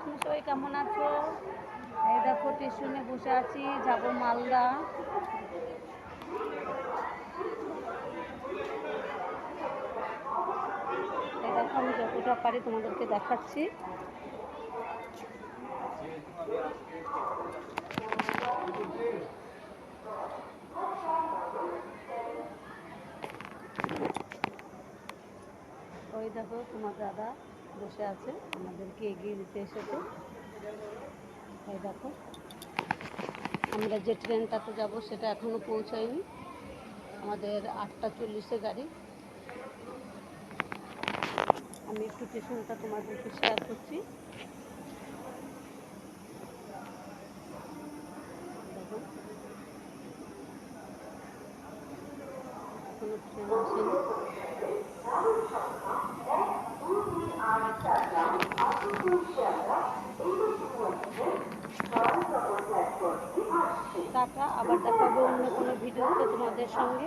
তুমি সবাই কেমন আছো? এই দেখো টিউশনে বসে আছি, যাব মালদা। এই দেখো আমি যতটা পারি তোমাদেরকে দেখাচ্ছি। ওই দেখো তোমার দাদা বসে আছে, আমাদেরকে এগিয়ে দিতে এসেছে। এই দেখো আমরা যে ট্রেনটাতে যাব সেটা এখনো পৌঁছায়নি, আমাদের 8:40-এ গাড়ি। আমি একটু স্টেশনটা তোমাদেরকে শেয়ার করছি। দেখো এখনো ট্রেন আসেনি। টাটা, আবার দেখা হবে অন্য কোনো ভিডিওতে তোমাদের সঙ্গে।